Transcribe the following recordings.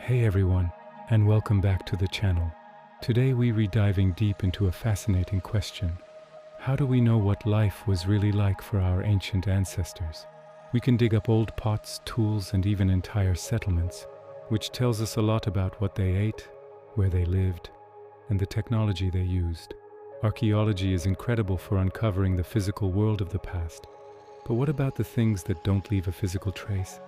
Hey everyone, and welcome back to the channel. Today we're diving deep into a fascinating question. How do we know what life was really like for our ancient ancestors? We can dig up old pots, tools, and even entire settlements, which tells us a lot about what they ate, where they lived, and the technology they used. Archaeology is incredible for uncovering the physical world of the past. But what about the things that don't leave a physical trace?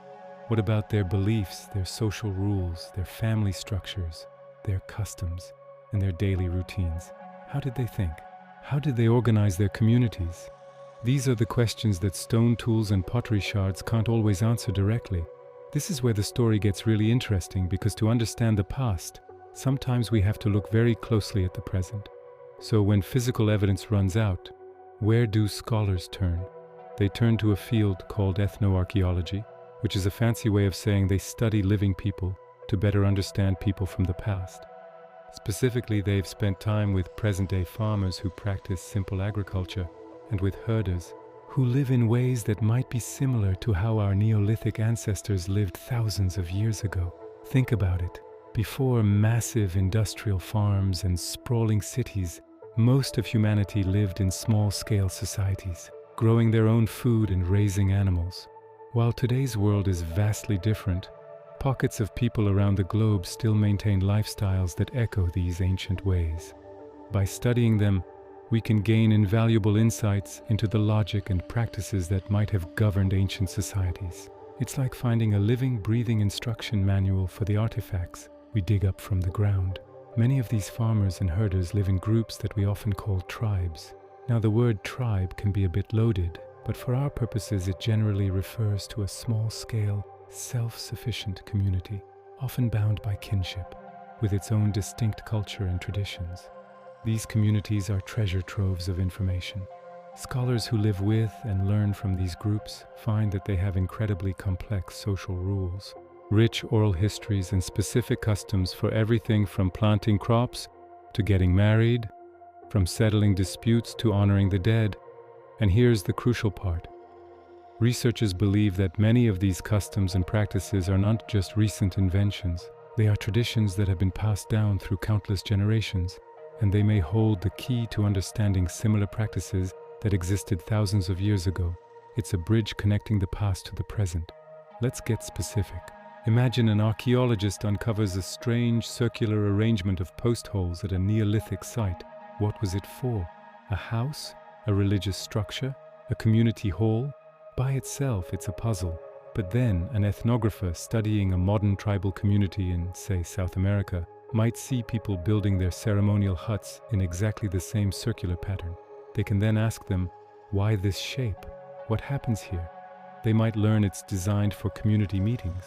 What about their beliefs, their social rules, their family structures, their customs, and their daily routines? How did they think? How did they organize their communities? These are the questions that stone tools and pottery shards can't always answer directly. This is where the story gets really interesting, because to understand the past, sometimes we have to look very closely at the present. So when physical evidence runs out, where do scholars turn? They turn to a field called ethnoarchaeology, which is a fancy way of saying they study living people to better understand people from the past. Specifically, they've spent time with present-day farmers who practice simple agriculture and with herders who live in ways that might be similar to how our Neolithic ancestors lived thousands of years ago. Think about it. Before massive industrial farms and sprawling cities, most of humanity lived in small-scale societies, growing their own food and raising animals. While today's world is vastly different, pockets of people around the globe still maintain lifestyles that echo these ancient ways. By studying them, we can gain invaluable insights into the logic and practices that might have governed ancient societies. It's like finding a living, breathing instruction manual for the artifacts we dig up from the ground. Many of these farmers and herders live in groups that we often call tribes. Now, the word tribe can be a bit loaded, but for our purposes it generally refers to a small-scale, self-sufficient community, often bound by kinship, with its own distinct culture and traditions. These communities are treasure troves of information. Scholars who live with and learn from these groups find that they have incredibly complex social rules, rich oral histories, and specific customs for everything from planting crops to getting married, from settling disputes to honoring the dead. And here's the crucial part. Researchers believe that many of these customs and practices are not just recent inventions. They are traditions that have been passed down through countless generations, and they may hold the key to understanding similar practices that existed thousands of years ago. It's a bridge connecting the past to the present. Let's get specific. Imagine an archaeologist uncovers a strange circular arrangement of post holes at a Neolithic site. What was it for? A house? A religious structure? A community hall? By itself, it's a puzzle. But then, an ethnographer studying a modern tribal community in, say, South America, might see people building their ceremonial huts in exactly the same circular pattern. They can then ask them, why this shape? What happens here? They might learn it's designed for community meetings,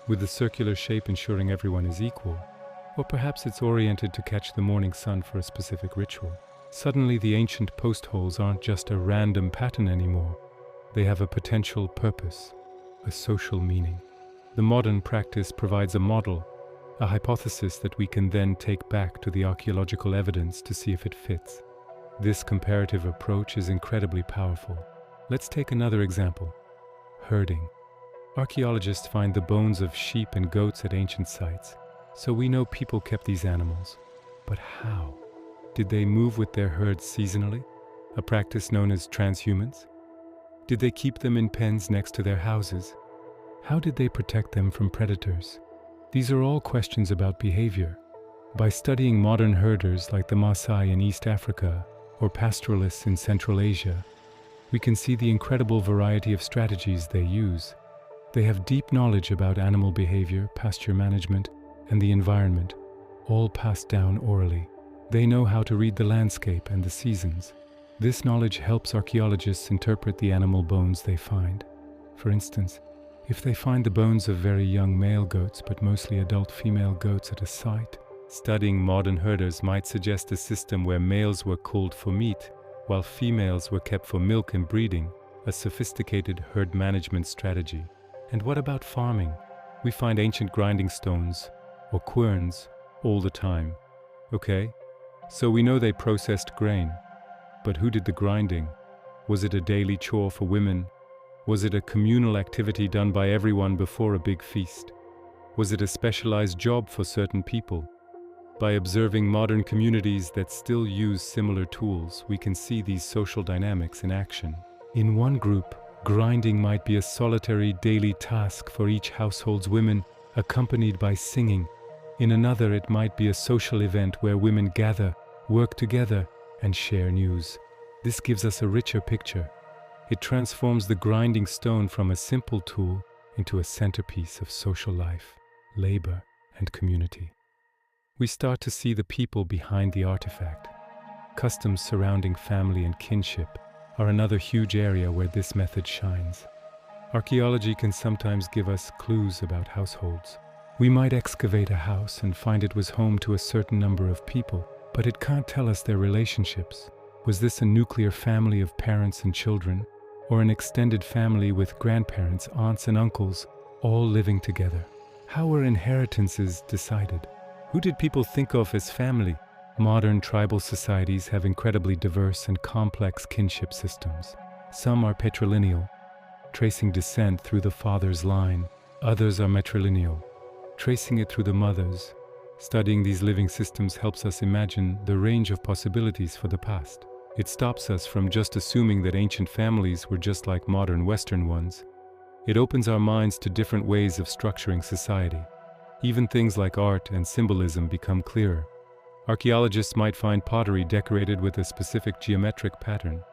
with the circular shape ensuring everyone is equal. Or perhaps it's oriented to catch the morning sun for a specific ritual. Suddenly, the ancient post holes aren't just a random pattern anymore. They have a potential purpose, a social meaning. The modern practice provides a model, a hypothesis that we can then take back to the archaeological evidence to see if it fits. This comparative approach is incredibly powerful. Let's take another example. Herding. Archaeologists find the bones of sheep and goats at ancient sites, so we know people kept these animals. But how? Did they move with their herds seasonally, a practice known as transhumance? Did they keep them in pens next to their houses? How did they protect them from predators? These are all questions about behavior. By studying modern herders like the Maasai in East Africa or pastoralists in Central Asia, we can see the incredible variety of strategies they use. They have deep knowledge about animal behavior, pasture management, and the environment, all passed down orally. They know how to read the landscape and the seasons. This knowledge helps archaeologists interpret the animal bones they find. For instance, if they find the bones of very young male goats but mostly adult female goats at a site, studying modern herders might suggest a system where males were culled for meat, while females were kept for milk and breeding, a sophisticated herd management strategy. And what about farming? We find ancient grinding stones, or querns, all the time. Okay, so we know they processed grain. But who did the grinding? Was it a daily chore for women? Was it a communal activity done by everyone before a big feast? Was it a specialized job for certain people? By observing modern communities that still use similar tools, we can see these social dynamics in action. In one group, grinding might be a solitary daily task for each household's women, accompanied by singing. In another, it might be a social event where women gather, work together, and share news. This gives us a richer picture. It transforms the grinding stone from a simple tool into a centerpiece of social life, labor, and community. We start to see the people behind the artifact. Customs surrounding family and kinship are another huge area where this method shines. Archaeology can sometimes give us clues about households. We might excavate a house and find it was home to a certain number of people, but it can't tell us their relationships. Was this a nuclear family of parents and children, or an extended family with grandparents, aunts and uncles, all living together? How were inheritances decided? Who did people think of as family? Modern tribal societies have incredibly diverse and complex kinship systems. Some are patrilineal, tracing descent through the father's line. Others are matrilineal, tracing it through the mothers. Studying these living systems helps us imagine the range of possibilities for the past. It stops us from just assuming that ancient families were just like modern Western ones. It opens our minds to different ways of structuring society. Even things like art and symbolism become clearer. Archaeologists might find pottery decorated with a specific geometric pattern.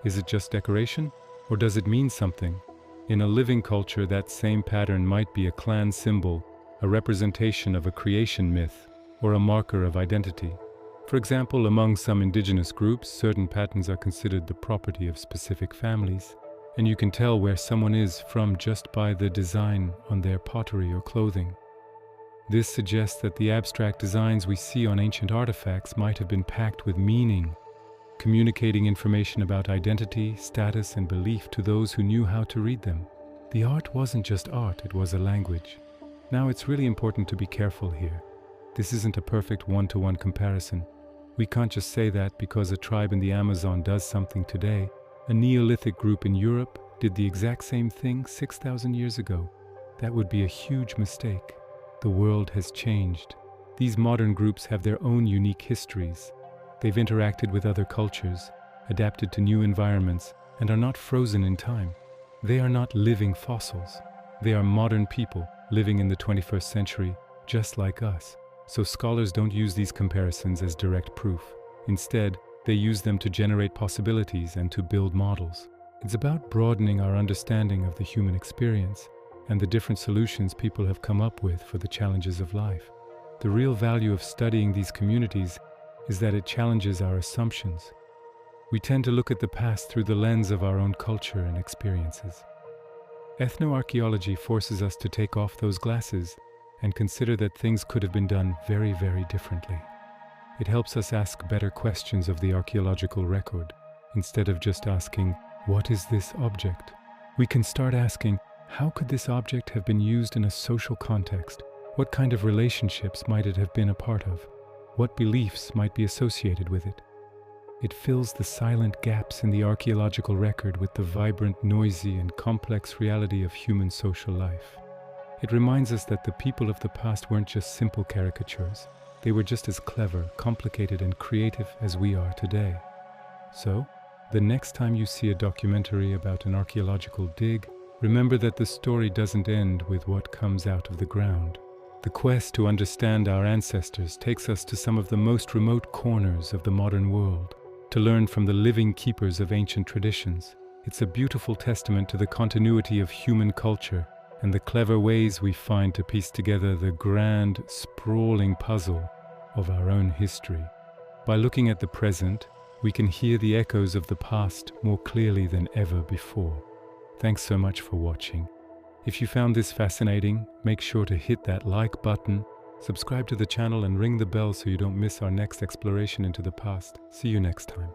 Is it just decoration, or does it mean something? In a living culture, that same pattern might be a clan symbol, a representation of a creation myth, or a marker of identity. For example, among some indigenous groups, certain patterns are considered the property of specific families, and you can tell where someone is from just by the design on their pottery or clothing. This suggests that the abstract designs we see on ancient artifacts might have been packed with meaning, communicating information about identity, status, and belief to those who knew how to read them. The art wasn't just art, it was a language. Now, it's really important to be careful here. This isn't a perfect one-to-one comparison. We can't just say that because a tribe in the Amazon does something today. A Neolithic group in Europe did the exact same thing 6,000 years ago. That would be a huge mistake. The world has changed. These modern groups have their own unique histories. They've interacted with other cultures, adapted to new environments, and are not frozen in time. They are not living fossils. They are modern people living in the 21st century, just like us. So scholars don't use these comparisons as direct proof. Instead, they use them to generate possibilities and to build models. It's about broadening our understanding of the human experience and the different solutions people have come up with for the challenges of life. The real value of studying these communities is that it challenges our assumptions. We tend to look at the past through the lens of our own culture and experiences. Ethnoarchaeology forces us to take off those glasses and consider that things could have been done very, very differently. It helps us ask better questions of the archaeological record. Instead of just asking, "What is this object?" we can start asking, "How could this object have been used in a social context? What kind of relationships might it have been a part of? What beliefs might be associated with it?" It fills the silent gaps in the archaeological record with the vibrant, noisy, and complex reality of human social life. It reminds us that the people of the past weren't just simple caricatures. They were just as clever, complicated, and creative as we are today. So, the next time you see a documentary about an archaeological dig, remember that the story doesn't end with what comes out of the ground. The quest to understand our ancestors takes us to some of the most remote corners of the modern world, to learn from the living keepers of ancient traditions. It's a beautiful testament to the continuity of human culture and the clever ways we find to piece together the grand, sprawling puzzle of our own history. By looking at the present, we can hear the echoes of the past more clearly than ever before. Thanks so much for watching. If you found this fascinating, make sure to hit that like button, subscribe to the channel, and ring the bell so you don't miss our next exploration into the past. See you next time.